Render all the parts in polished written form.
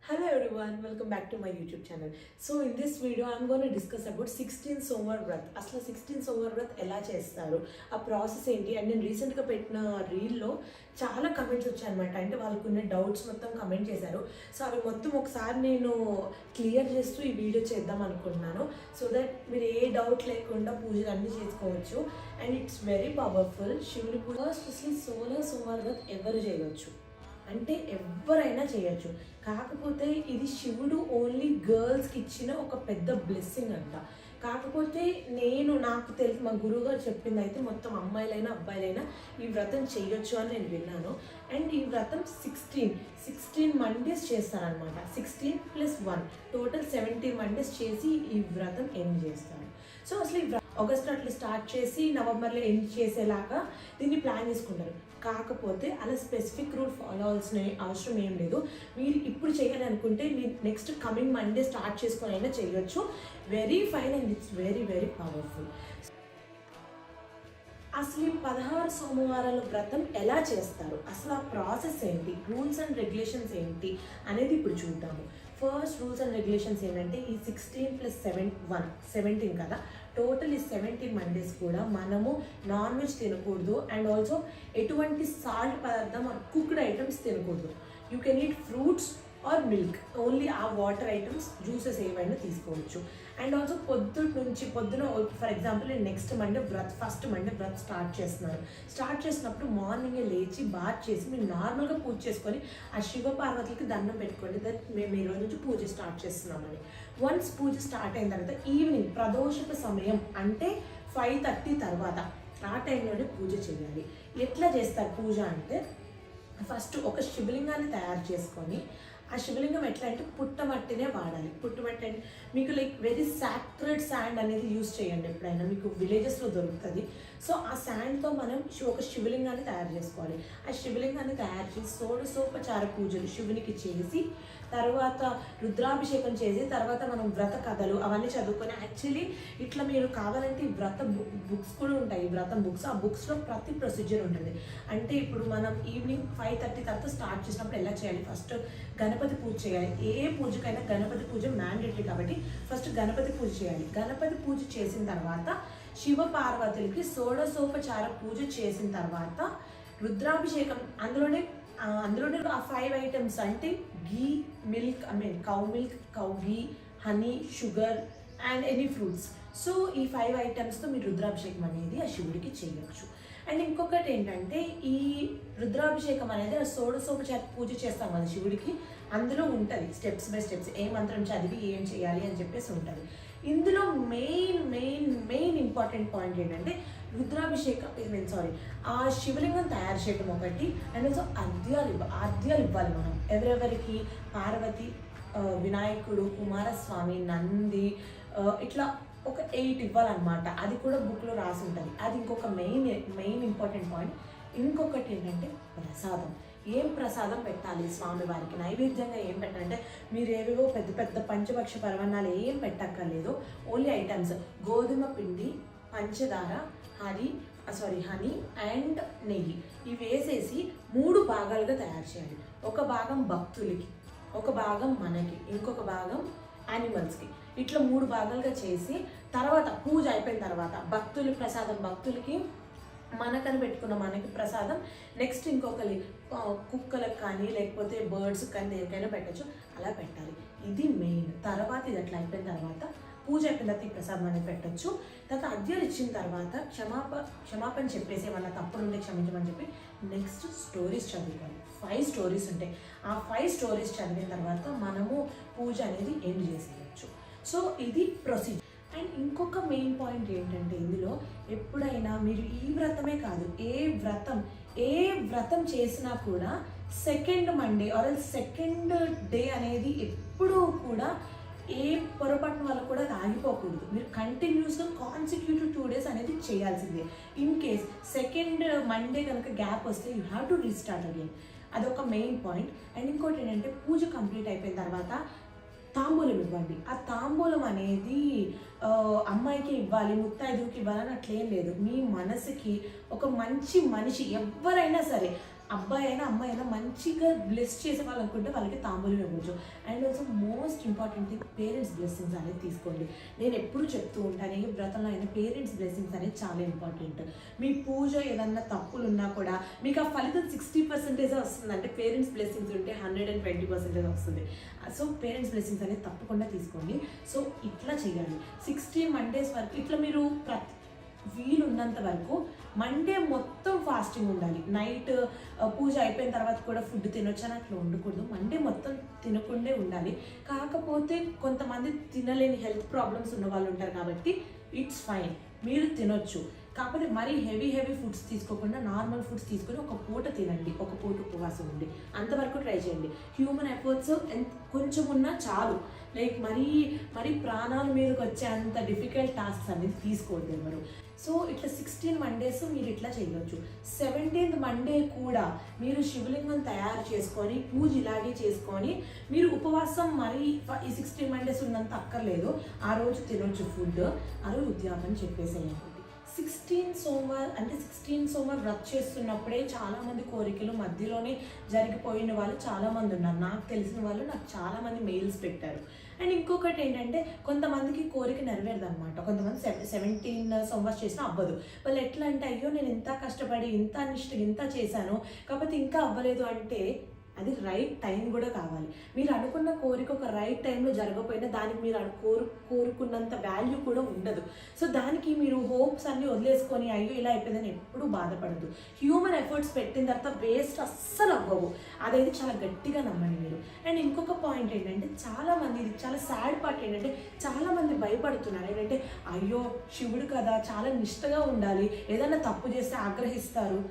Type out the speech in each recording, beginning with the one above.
Hello everyone, welcome back to my YouTube channel. So in this video I'm going to discuss about 16 Somar Vrat. అసలు 16 Somar Vrat ఎలా చేస్తారు, ఆ process ఏంటి and నేను రీసెంట్గా పెట్టిన రీల్లో చాలా కమెంట్స్ వచ్చాయన్నమాట. అంటే వాళ్ళకు ఉన్న డౌట్స్ మొత్తం కమెంట్ చేశారు. సో అవి మొత్తం ఒకసారి నేను క్లియర్ చేస్తూ ఈ వీడియో చేద్దాం అనుకుంటున్నాను. సో దట్ మీరు ఏ డౌట్ లేకుండా పూజలు అన్నీ చేసుకోవచ్చు అండ్ ఇట్స్ వెరీ పవర్ఫుల్. శివుని పూజ అసలు 16 Somar Vrat ఎవరు చేయవచ్చు అంటే ఎవరైనా చేయొచ్చు. కాకపోతే ఇది శివుడు ఓన్లీ గర్ల్స్కి ఇచ్చిన ఒక పెద్ద బ్లెస్సింగ్ అంట. కాకపోతే నాకు తెలిసి మా గురువుగారు చెప్పింది అయితే మొత్తం అమ్మాయిలైనా అబ్బాయిలైనా ఈ వ్రతం చేయొచ్చు అని నేను విన్నాను. అండ్ ఈ వ్రతం 16 మండేస్ చేస్తారనమాట. 16+1 టోటల్ 70 మండేస్ చేసి ఈ వ్రతం ఎండ్ చేస్తారు. సో అసలు ఈ ఆగస్ట్లో అట్లా స్టార్ట్ చేసి నవంబర్లో ఎండ్ చేసేలాగా దీన్ని ప్లాన్ చేసుకుంటారు. కాకపోతే అలా స్పెసిఫిక్ రూల్ ఫాలో అవ్వాల్సిన అవసరం ఏం లేదు. మీరు ఇప్పుడు చేయాలి అనుకుంటే మీరు నెక్స్ట్ కమింగ్ మండే స్టార్ట్ చేసుకొని అయినా చేయొచ్చు. Very fine and it's very very powerful. అసలు 16 సోమవారాల వ్రతం ఎలా చేస్తారు, అసలు ఆ ప్రాసెస్ ఏంటి, రూల్స్ అండ్ రెగ్యులేషన్స్ ఏంటి అనేది ఇప్పుడు చూద్దాము. ఫస్ట్ రూల్స్ అండ్ రెగ్యులేషన్స్ ఏంటంటే ఈ 16+7 17 కదా, టోటల్ ఈ 70 మండేస్ కూడా మనము నాన్ వెజ్ తినకూడదు అండ్ ఆల్సో ఎటువంటి సాల్ట్ పదార్థం ఆర్ కుక్డ్ ఐటమ్స్ తినకూడదు. You can eat fruits or milk, only ఆ వాటర్ ఐటమ్స్ జ్యూసెస్ ఏవైనా తీసుకోవచ్చు. అండ్ ఆల్సో పొద్దున ఫర్ ఎగ్జాంపుల్ నేను నెక్స్ట్ మండే ఫస్ట్ మండే వ్రత్ స్టార్ట్ చేసినప్పుడు మార్నింగే లేచి బాత్ చేసి మీరు నార్మల్గా పూజ చేసుకొని ఆ శివ పార్వతులకి దండం పెట్టుకోండి. దట్ మేము ఈ రోజు నుంచి పూజ స్టార్ట్ చేస్తున్నామని. వన్స్ పూజ స్టార్ట్ అయిన తర్వాత ఈవినింగ్ ప్రదోషక సమయం అంటే 5:30 తర్వాత ఆ టైంలోనే పూజ చేయాలి. ఎట్లా చేస్తారు పూజ అంటే ఫస్ట్ ఒక శివలింగాన్ని తయారు చేసుకొని, ఆ శివలింగం ఎట్లా అంటే పుట్టమట్టినే వాడాలి. పుట్టమట్టి అంటే మీకు లైక్ వెరీ సాక్రెడ్ శాండ్ అనేది యూజ్ చేయండి ఎప్పుడైనా, మీకు విలేజెస్లో దొరుకుతుంది. సో ఆ శాండ్తో మనం ఒక శివలింగాన్ని తయారు చేసుకోవాలి. ఆ శివలింగాన్ని తయారు చేసి షోడశోపచార పూజలు శివునికి చేసి తర్వాత రుద్రాభిషేకం చేసి తర్వాత మనం వ్రత కథలు అవన్నీ చదువుకొని, యాక్చువల్లీ ఇట్లా మీరు కావాలంటే ఈ వ్రత బుక్స్ కూడా ఉంటాయి, ఈ వ్రతం బుక్స్. ఆ బుక్స్లో ప్రతి ప్రొసీజర్ ఉంటుంది. అంటే ఇప్పుడు మనం ఈవినింగ్ 5:30 తర్వాత స్టార్ట్ చేసినప్పుడు ఎలా చేయాలి, ఫస్ట్ గణపతి పూజ చేయాలి. ఏ పూజకైనా గణపతి పూజ మ్యాండేటరీ కాబట్టి ఫస్ట్ గణపతి పూజ చేయాలి. గణపతి పూజ చేసిన తర్వాత శివ పార్వతులకి షోడశోపచార పూజ చేసిన తర్వాత రుద్రాభిషేకం, అందులోనే ఆ 5 ఐటమ్స్ అంటే ghee, milk, cow milk, cow ghee, honey, sugar and any fruits. So ఈ 5 ఐటమ్స్తో మీరు రుద్రాభిషేకం అనేది ఆ శివుడికి చేయొచ్చు. అండ్ ఇంకొకటి ఏంటంటే ఈ రుద్రాభిషేకం అనేది షోడశోపచార పూజ చేస్తాం కదా శివుడికి, అందులో ఉంటుంది స్టెప్స్ బై స్టెప్స్ ఏ మంత్రం చదివి ఏం చేయాలి అని చెప్పేసి ఉంటుంది. ఇందులో మెయిన్ ఇంపార్టెంట్ పాయింట్ ఏంటంటే రుద్రాభిషేకం ఆ శివలింగం తయారు చేయడం ఒకటి. అండ్ ఆల్సో ఆద్యాలు ఇవ్వాలి మనం ఎవరెవరికి, పార్వతి, వినాయకుడు, కుమారస్వామి, నంది, ఇట్లా ఒక 8 ఇవ్వాలన్నమాట. అది కూడా బుక్లో రాసి ఉంటుంది. అది ఇంకొక మెయిన్ ఇంపార్టెంట్ పాయింట్. ఇంకొకటి ఏంటంటే ప్రసాదం. ఏం ప్రసాదం పెట్టాలి స్వామివారికి, నైవేద్యంగా ఏం పెట్టాలంటే మీరు ఏవేవో పెద్ద పంచభక్ష పరమాన్నాలు ఏం పెట్టక్కర్లేదు. ఓన్లీ ఐటమ్స్ గోధుమ పిండి, పంచదార, హనీ అండ్ నెయ్యి ఇవి వేసేసి 3 భాగాలుగా తయారు చేయాలి. ఒక భాగం భక్తులకి, ఒక భాగం మనకి, ఇంకొక భాగం యానిమల్స్కి. ఇట్లా 3 భాగాలుగా చేసి తర్వాత పూజ అయిపోయిన తర్వాత భక్తుల ప్రసాదం భక్తులకి, మనకని పెట్టుకున్న మనకి ప్రసాదం నెక్స్ట్ ఇంకొకరి కుక్కలకు కానీ లేకపోతే బర్డ్స్కి కానీ దేనికైనా పెట్టచ్చు. అలా పెట్టాలి. ఇది మెయిన్. తర్వాత ఇది అట్లా అయిపోయిన తర్వాత పూజ అయిపోయిన తర్వాత ఈ ప్రసాదం అనేది పెట్టచ్చు. తర్వాత అద్యాలు ఇచ్చిన తర్వాత క్షమాపణ చెప్పేసి ఏమన్నా తప్పుడు ఉంటే క్షమించమని చెప్పి నెక్స్ట్ స్టోరీస్ చదువుకోవాలి. 5 స్టోరీస్ ఉంటాయి. ఆ 5 స్టోరీస్ చదివిన తర్వాత మనము పూజ అనేది ఎండ్ చేసేయచ్చు. సో ఇది ప్రొసీజర్. అండ్ ఇంకొక మెయిన్ పాయింట్ ఏంటంటే ఇందులో ఎప్పుడైనా మీరు ఈ వ్రతమే కాదు ఏ వ్రతం చేసినా కూడా second Monday or second day అనేది ఎప్పుడూ కూడా ఏ పొరపాటున వల్ల కూడా ఆగిపోకూడదు. మీరు కంటిన్యూస్గా కాన్సిక్యూటివ్ 2 days అనేది చేయాల్సిందే. ఇన్ కేస్ సెకండ్ మండే కనుక గ్యాప్ వస్తే you have to restart again. అదొక మెయిన్ పాయింట్. అండ్ ఇంకోటి ఏంటంటే పూజ కంప్లీట్ అయిపోయిన తర్వాత తాంబూలం ఇవ్వండి. ఆ తాంబూలం అనేది అమ్మాయికి ఇవ్వాలి, ముత్తైదుకి ఇవ్వాలని అట్లేం లేదు. మీ మనసుకి ఒక మంచి మనిషి ఎవరైనా సరే అబ్బాయి అయినా అమ్మాయి అయినా మంచిగా బ్లెస్ చేసే వాళ్ళు అనుకుంటే వాళ్ళకి తాంబూలం ఇవ్వచ్చు. And also most important thing parents blessings అనేది తీసుకోండి. నేను ఎప్పుడు చెప్తూ ఉంటాను, ఏ వ్రతంలో అయినా పేరెంట్స్ బ్లెస్సింగ్స్ అనేది చాలా ఇంపార్టెంట్. మీ పూజ ఏదన్నా తప్పులు ఉన్నా కూడా మీకు ఆ ఫలితం 60% వస్తుంది. అంటే పేరెంట్స్ బ్లెస్సింగ్స్ ఉంటే 120% వస్తుంది. సో పేరెంట్స్ బ్లెస్సింగ్స్ అనేది తప్పకుండా తీసుకోండి. సో ఇట్లా చేయాలి 16 మండేస్ వరకు. ఇట్లా మీరు వీలున్నంత వరకు మండే మొత్తం ఫాస్టింగ్ ఉండాలి. నైట్ పూజ అయిపోయిన తర్వాత కూడా ఫుడ్ తినొచ్చు అని అట్లా ఉండకూడదు. మండే మొత్తం తినకుండే ఉండాలి. కాకపోతే కొంతమంది తినలేని హెల్త్ ప్రాబ్లమ్స్ ఉన్న వాళ్ళు ఉంటారు కాబట్టి ఇట్స్ ఫైన్, మీరు తినొచ్చు. కాకపోతే మరీ హెవీ ఫుడ్స్ తీసుకోకుండా నార్మల్ ఫుడ్స్ తీసుకొని ఒక పూట తినండి, ఒక పూట ఉపవాసం ఉండి అంతవరకు ట్రై చేయండి. హ్యూమన్ ఎఫర్ట్స్ కొంచెం ఉన్నా చాలు. లైక్ మరీ ప్రాణాల మీదకి వచ్చే అంత డిఫికల్ట్ టాస్క్స్ అనేది తీసుకోవద్దు ఎవరు. సో ఇట్లా 16 మండేస్ మీరు ఇట్లా చేయవచ్చు. 17th మండే కూడా మీరు శివలింగం తయారు చేసుకొని పూజ ఇలాగే చేసుకొని మీరు ఉపవాసం మరీ ఈ 16 మండేస్ ఉన్నంత అక్కర్లేదు. ఆ రోజు తినొచ్చు ఫుడ్, ఆ రోజు ఉద్యాపన చెప్పేసేయండి. 16 సోమవారం వ్రత్ చేస్తున్నప్పుడే చాలామంది కోరికలు మధ్యలోనే జరిగిపోయిన వాళ్ళు చాలామంది ఉన్నారు. నాకు తెలిసిన వాళ్ళు నాకు చాలామంది మెయిల్స్ పెట్టారు. అండ్ ఇంకొకటి ఏంటంటే కొంతమందికి కోరిక నెరవేరదు అనమాట. కొంతమంది 17 సోమవారం చేసినా అవ్వదు. వాళ్ళు ఎట్లా అంటే అయ్యో నేను ఇంత కష్టపడి ఇంత నిష్ఠగా ఇంత చేశాను కాకపోతే ఇంకా అవ్వలేదు అంటే అది రైట్ టైం కూడా కావాలి. మీరు అనుకున్న కోరిక ఒక రైట్ టైంలో జరగకపోయినా దానికి మీరు కోరుకున్నంత వాల్యూ కూడా ఉండదు. సో దానికి మీరు హోప్స్ అన్నీ వదిలేసుకొని అయ్యో ఇలా అయిపోయిందని ఎప్పుడూ బాధపడదు. హ్యూమన్ ఎఫర్ట్స్ పెట్టిన తర్వాత వేస్ట్ అస్సలు అవ్వవు. అదైతే చాలా గట్టిగా నమ్మండి మీరు. అండ్ ఇంకొక పాయింట్ ఏంటంటే చాలామంది, ఇది చాలా సాడ్ పార్ట్ ఏంటంటే చాలామంది భయపడుతున్నారు. ఏంటంటే అయ్యో శివుడు కదా చాలా నిష్ఠగా ఉండాలి, ఏదైనా తప్పు చేస్తే ఆగ్రహిస్తారు.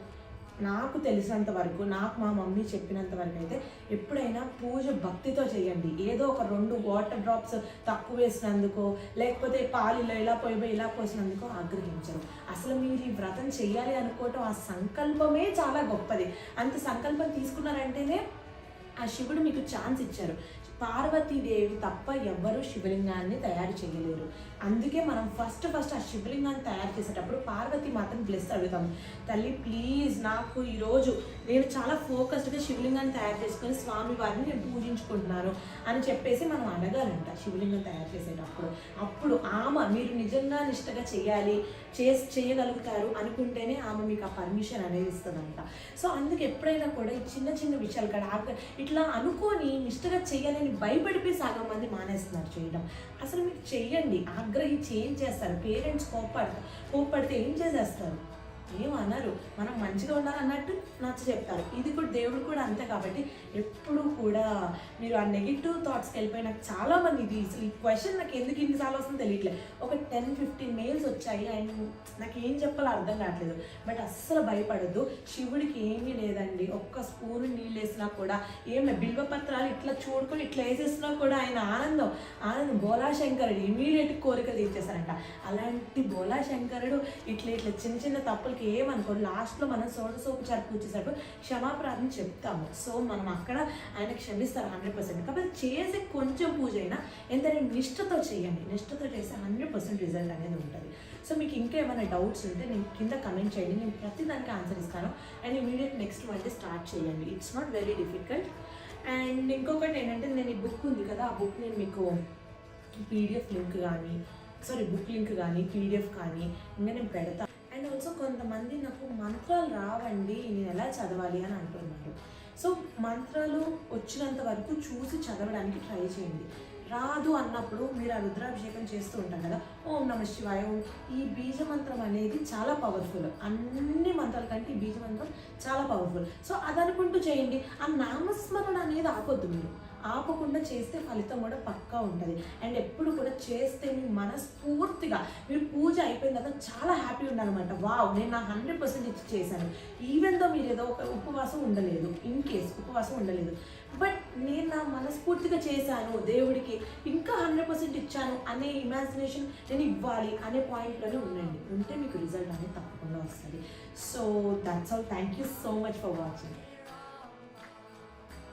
నాకు తెలిసినంత వరకు, నాకు మా మమ్మీ చెప్పినంత వరకు అయితే ఎప్పుడైనా పూజ భక్తితో చేయండి. ఏదో ఒక 2 వాటర్ డ్రాప్స్ తక్కువ వేసినందుకో లేకపోతే పాలు ఇలా పోసినందుకో ఆగ్రహించరు. అసలు మీరు ఈ వ్రతం చేయాలి అనుకోవటం ఆ సంకల్పమే చాలా గొప్పది. అంత సంకల్పం తీసుకున్నారంటేనే ఆ శివుడు మీకు ఛాన్స్ ఇచ్చారు. పార్వతీదేవి తప్ప ఎవ్వరూ శివలింగాన్ని తయారు చేయలేరు. అందుకే మనం ఫస్ట్ ఆ శివలింగాన్ని తయారు చేసేటప్పుడు పార్వతీ మాతను బ్లెస్ అడుగుతాం. తల్లి ప్లీజ్ నాకు ఈరోజు నేను చాలా ఫోకస్డ్గా శివలింగాన్ని తయారు చేసుకొని స్వామి వారిని నేను పూజించుకుంటున్నాను అని చెప్పేసి మనం అడగాలంట శివలింగం తయారు చేసేటప్పుడు. అప్పుడు ఆమె మీరు నిజంగా నిష్టగా చేయగలుగుతారు అనుకుంటేనే ఆమె మీకు ఆ పర్మిషన్ అనేది ఇస్తుందంట. సో అందుకే ఎప్పుడైనా కూడా ఈ చిన్న విషయాలు కూడా ఇట్లా అనుకొని నిష్టగా చేయాలని భయపడిపోయి సగం మంది మానేస్తున్నారు చేయడం. అసలు మీరు చెయ్యండి, ఆగ్రహించి ఏం చేస్తారు? పేరెంట్స్ కోప్పడితే ఏం చేసేస్తారు? ఏమన్నారు, మనం మంచిగా ఉండాలన్నట్టు నచ్చ చెప్తారు. ఇది కూడా దేవుడు కూడా అంతే. కాబట్టి ఎప్పుడు కూడా మీరు ఆ నెగిటివ్ థాట్స్కి వెళ్ళిపోయి నాకు చాలామంది ఇది అసలు ఈ క్వశ్చన్ నాకు ఎందుకు ఇన్నిసార్లు వస్తుందో తెలియట్లేదు. ఒక 10-15 మెయిల్స్ వచ్చాయి అండ్ నాకు ఏం చెప్పాలో అర్థం కావట్లేదు. బట్ అస్సలు భయపడద్దు, శివుడికి ఏమీ లేదండి. ఒక్క స్పూన్ నీళ్ళు వేసినా కూడా బిల్వపత్రాలు ఇట్లా చూడుకొని ఇట్లా వేసేసినా కూడా ఆయన ఆనందం బోలాశంకరుడు ఇమీడియట్ కోరిక తీర్చేశారంట. అలాంటి బోలాశంకరుడు ఇట్లా చిన్న తప్పులకి ఏమనుకోండి, లాస్ట్లో మనం షోడశోపచార పూజ చేసేటప్పుడు క్షమాప్రార్థన చెప్తాము. సో మనం అక్కడ ఆయన క్షమిస్తారు 100%. కాబట్టి చేసే కొంచెం పూజ అయినా ఎంతైనా నిష్ఠతో చేయండి. నిష్ఠతో చేస్తే 100% రిజల్ట్ అనేది ఉంటుంది. సో మీకు ఇంకా ఏమైనా డౌట్స్ ఉంటే నేను కింద కమెంట్ చేయండి, నేను ప్రతి దానికి ఆన్సర్ ఇస్తాను. And immediate next Monday start చేయండి. It's not very difficult. And ఇంకొకటి ఏంటంటే నేను ఈ బుక్ ఉంది కదా, ఆ బుక్ నేను మీకు పీడిఎఫ్ లింక్ కానీ బుక్ లింక్ కానీ పీడిఎఫ్ కానీ ఇంకా నేను పెడతాను. అండ్ ఆల్సో కొంతమంది నాకు మంత్రాలు రావండి నేను ఎలా చదవాలి అని అంటున్నారు. సో మంత్రాలు వచ్చినంత వరకు చూసి చదవడానికి ట్రై చేయండి. రాదు అన్నప్పుడు మీరు ఆ రుద్రాభిషేకం చేస్తూ ఉంటారు కదా, ఓం నమః శివాయ. ఈ బీజమంత్రం అనేది చాలా పవర్ఫుల్. అన్ని మంత్రాల కంటే ఈ బీజమంత్రం చాలా పవర్ఫుల్. సో అది అనుకుంటూ చేయండి. ఆ నామస్మరణ అనేది ఆపొద్దు. మీరు ఆపకుండా చేస్తే ఫలితం కూడా పక్కా ఉంటుంది. అండ్ ఎప్పుడు కూడా చేస్తే మీ మనస్ఫూర్తిగా మీరు పూజ అయిపోయిన తర్వాత చాలా హ్యాపీ ఉండాలన్నమాట. వావ్ నేను నా 100% ఇచ్చి చేశాను. ఈవెన్ దో మీరు ఏదో ఒక ఉపవాసం ఉండలేదు, ఇన్ కేస్ ఉపవాసం ఉండలేదు, బట్ నేను నా మనస్ఫూర్తిగా చేశాను, దేవుడికి ఇంకా 100% ఇచ్చాను అనే ఇమాజినేషన్, నేను ఇవ్వాలి అనే పాయింట్లోనే ఉండండి. ఉంటే మీకు రిజల్ట్ అనేది తప్పకుండా వస్తుంది. So that's all. Thank you so much for watching.